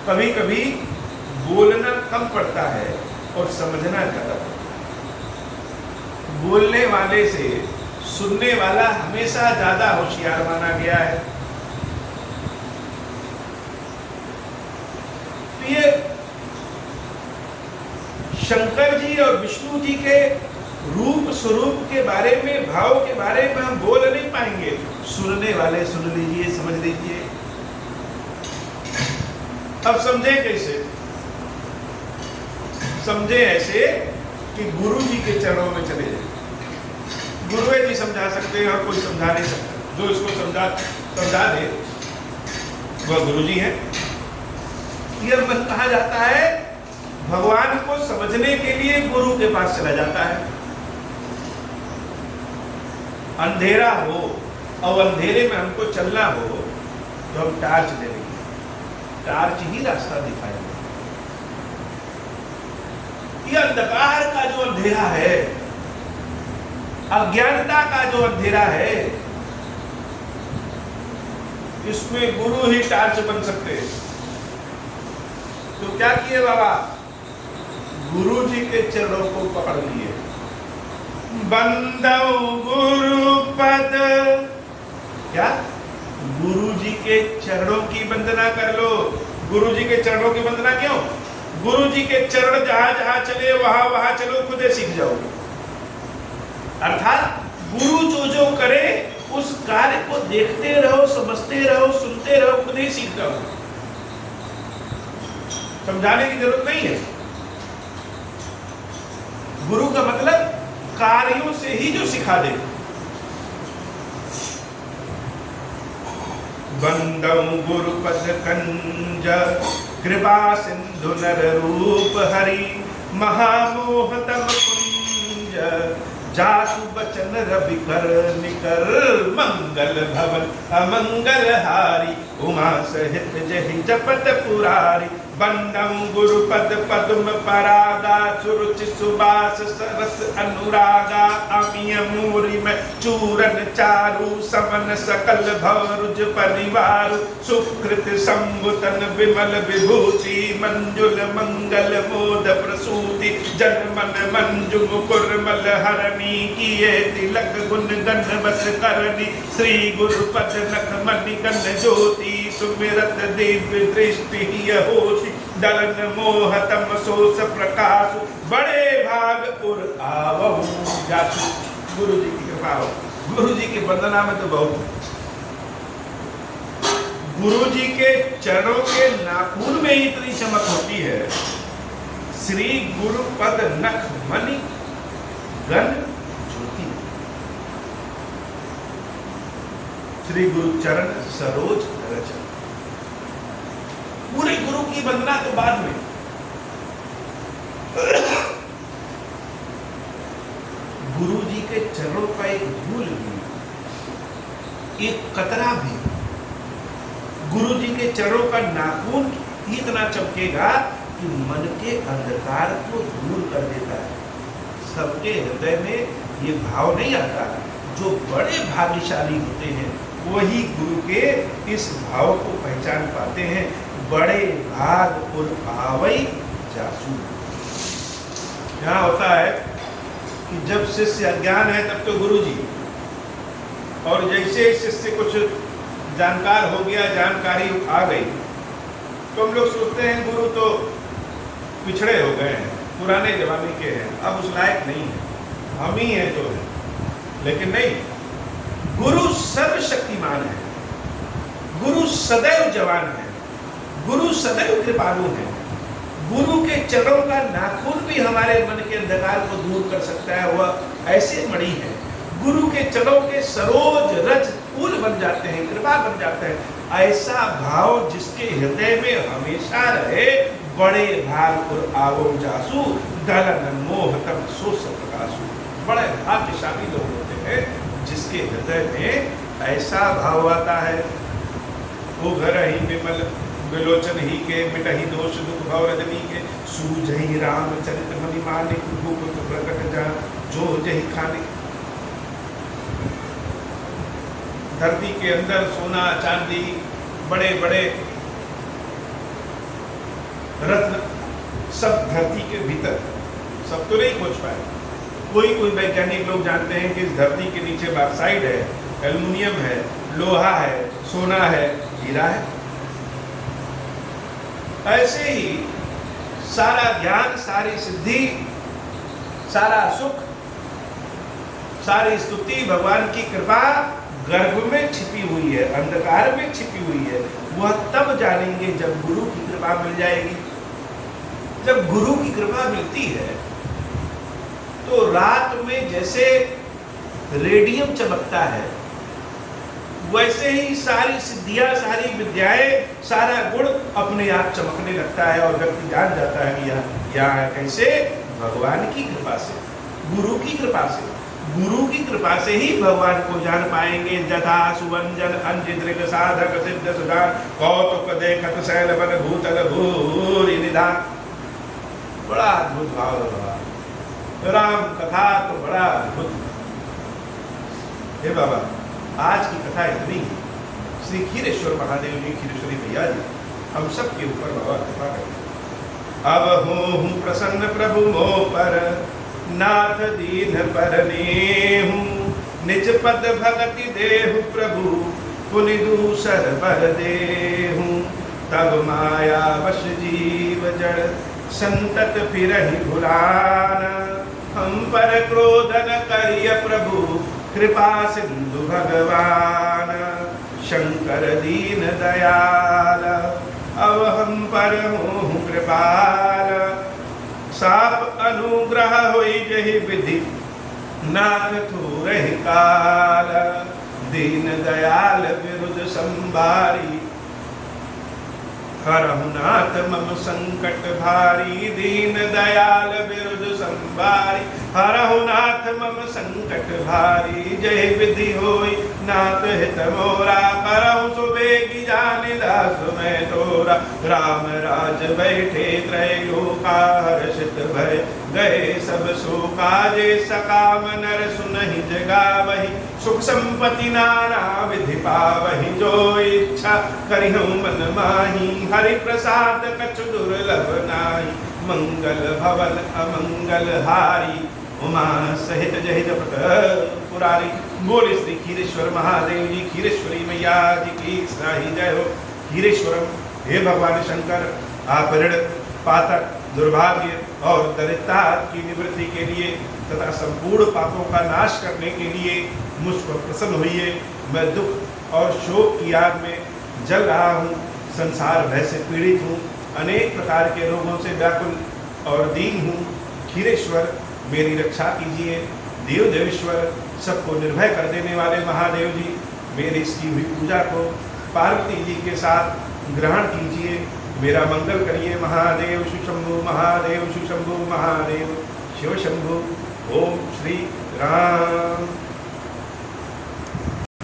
कभी कभी बोलना कम पड़ता है और समझना ज्यादा पड़ता है। बोलने वाले से सुनने वाला हमेशा ज्यादा होशियार माना गया है। तो ये शंकर जी और विष्णु जी के रूप स्वरूप के बारे में, भाव के बारे में हम बोल नहीं पाएंगे। सुनने वाले सुन लीजिए, समझ लीजिए। अब समझे कैसे? समझे ऐसे कि गुरु जी के चरणों में चले जाए। गुरुए जी समझा सकते हैं और कोई समझा नहीं सकता। जो इसको समझा दे वह गुरु जी है। यह मन कहा जाता है, भगवान को समझने के लिए गुरु के पास चला जाता है। अंधेरा हो और अंधेरे में हमको चलना हो तो हम टार्च ले लेंगे। टार्च ही रास्ता दिखाएगा। ये अंधकार का जो अंधेरा है, अज्ञानता का जो अंधेरा है, इसमें गुरु ही टार्च बन सकते हैं। तो क्या किए बाबा? गुरु जी के चरणों को पकड़ लिए। बंदौ गुरु पद, क्या? गुरु जी के चरणों की वंदना कर लो। गुरु जी के चरणों की वंदना क्यों? गुरु जी के चरण जहां जहां चले वहां वहां चलो, खुद ही सीख जाओगे। अर्थात गुरु जो जो करे उस कार्य को देखते रहो, समझते रहो, सुनते रहो, खुद ही सीख जाओगे। समझाने की जरूरत नहीं है। गुरु का मतलब कार्यों से ही जो सिखा दे। बंदौ गुरुपद कंज कृपा सिंधु नर रूप हरि महामोह तम कुंज जासु बचन रवि कर निकर मंगल भवन अमंगल हारी उमा सहित जहि जपत पुरारी बंदम गुरुपद पद्म परागा सुरुचि सुबास सरस अनुरागा अमिय मूरि में चूरन चारु समन सकल भवरुज परिवार सुकृत संबुतन विमल विभूति मंजुल मंगल मोद प्रसूति जन मन मंजु मुकुर मल हरणी किए तिलक गुण गण बस करनी श्री गुरुपद नख मणि गण ज्योति सुमिरत दिव्य दृष्टि होती दलन मोह तम सोस प्रकाश बड़े भाग उर आवहु जासु। गुरु जी की कृपा हो। गुरु जी की वंदना में तो बहुत है। गुरु जी के चरणों के नाखून में ही इतनी चमक होती है। श्री गुरु पद नख मणि गण ज्योति, श्री गुरु चरण सरोज रचन। पूरे गुरु की वंदना तो बाद में, गुरु जी के चरणों का एक धूल भी, एक कतरा भी, गुरु जी के चरणों का नाखून इतना चमकेगा कि मन के अंधकार को दूर कर देता है। सबके हृदय में ये भाव नहीं आता। जो बड़े भाग्यशाली होते हैं वही गुरु के इस भाव को पहचान पाते हैं। बड़े भाग और आवई जासू। यहाँ होता है कि जब शिष्य अज्ञान है तब तो गुरु जी, और जैसे शिष्य कुछ जानकार हो गया, जानकारी आ गई, तो हम लोग सोचते हैं गुरु तो पिछड़े हो गए हैं, पुराने जमाने के हैं, अब उस लायक नहीं है, हम ही हैं जो है। लेकिन नहीं, गुरु सर्वशक्तिमान है, गुरु सदैव जवान है, गुरु सदैव कृपालु है। गुरु के चरणों का नाखून भी हमारे मन के अंधकार को दूर कर सकता है। वह ऐसे मणि है, गुरु के चरणों के सरोज रज फूल बन जाते हैं, कृपा बन जाते हैं। ऐसा भाव जिसके हृदय में हमेशा रहे, बड़े भाग और आवो जासू दलन मोह तब सो प्रकाशु। बड़े भाग्यशाली लोग होते हैं जिसके हृदय में ऐसा भाव आता है। वो घर ही विमल विलोचन ही के, मिटहि दोष दुख भव रजनी के, सूझहि रामचरित मणि मानिक, भूप प्रकट जा जो जहि खाने। धरती के अंदर सोना चांदी, बड़े बड़े रत्न, सब धरती के भीतर, सब तो नहीं खोज पाए। कोई कोई वैज्ञानिक लोग जानते हैं कि इस धरती के नीचे बॉक्साइड है, एल्युमिनियम है, लोहा है, सोना है, हीरा है। ऐसे ही सारा ज्ञान, सारी सिद्धि, सारा सुख, सारी स्तुति, भगवान की कृपा गर्भ में छिपी हुई है, अंधकार में छिपी हुई है। वह तब जानेंगे जब गुरु की कृपा मिल जाएगी। जब गुरु की कृपा मिलती है तो रात में जैसे रेडियम चमकता है, वैसे ही सारी सिद्धियां, सारी विद्याएं, सारा गुण अपने आप चमकने लगता है और व्यक्ति जान जाता है कि यहाँ कैसे, भगवान की कृपा से, गुरु की कृपा से। गुरु की कृपा से ही भगवान को जान पाएंगे। जथा सुवंजन अंजिद्रिक साधक सिद्ध सुधान, कौतुक देखत शैल बन भूतल भूरि निधान। बड़ा अद्भुत भाव है। राम कथा तो बड़ा अद्भुत। हे बाबा, आज की कथा इतनी ही। श्री खीरेश्वर महादेव जी, खीरेश्वरी भैया जी, हम सब के ऊपर बाबा कृपा करें। अब हूँ प्रसन्न प्रभु मोह पर, नाथ दीन पर नेहूं, निज पद भगति देहु प्रभु, पुनि दूसर बर देहूं। तब माया वश जीव जड़, संतत फिरहि भुलाना। हम पर क्रोध न करिय प्रभु, कृपा सिंधु भगवान। शंकर दीन दयाल, अब हम पर हूँ कृपाल। साप अनुग्रह होई जहि विधि, नाथ थोरहि काल। दीन दयाल विरुद्ध संभारी, हरहु नाथ मम संकट भारी। दीन दयाल विरुद्ध संभारी, हरहु नाथ मम संकट भारी। जय विधि होई नाथ हित मोरा, करहु सुबेगी जानि दास मैं तोरा। राम राज बैठे त्रैलोका, हर्षित भय गए सब शोका। जे सकाम नर सुनहि जगावहि, सुख संपत्ति नाना विधि पावहि। जो इच्छा करिहु मन माही, हरि प्रसाद कछु दुर्लभ नाही। मंगल भवन अमंगल हारी, उमा सहित जय जपत पुरारी। बोले श्री खीरेश्वर महादेव जी, खीरेश्वरी मैया जी की साही जय हो। खीरेश्वरम, हे भगवान शंकर, आप ऋण पातक दुर्भाग्य और दरिद्रता की निवृत्ति के लिए तथा संपूर्ण पापों का नाश करने के लिए मुझ पर प्रसन्न होइए। मैं दुख और शोक की आग में जल रहा हूँ, संसार भय से पीड़ित हूँ, अनेक प्रकार के रोगों से व्याकुल और दीन हूँ। क्षीरेश्वर मेरी रक्षा कीजिए। देव देवेश्वर सबको निर्भय कर देने वाले महादेव जी, मेरी इसकी हुई पूजा को पार्वती जी के साथ ग्रहण कीजिए। मेरा मंगल करिए महादेव शिवशंभु महादेव शिवशंभु महादेव शिव शंभु। ओम श्री राम।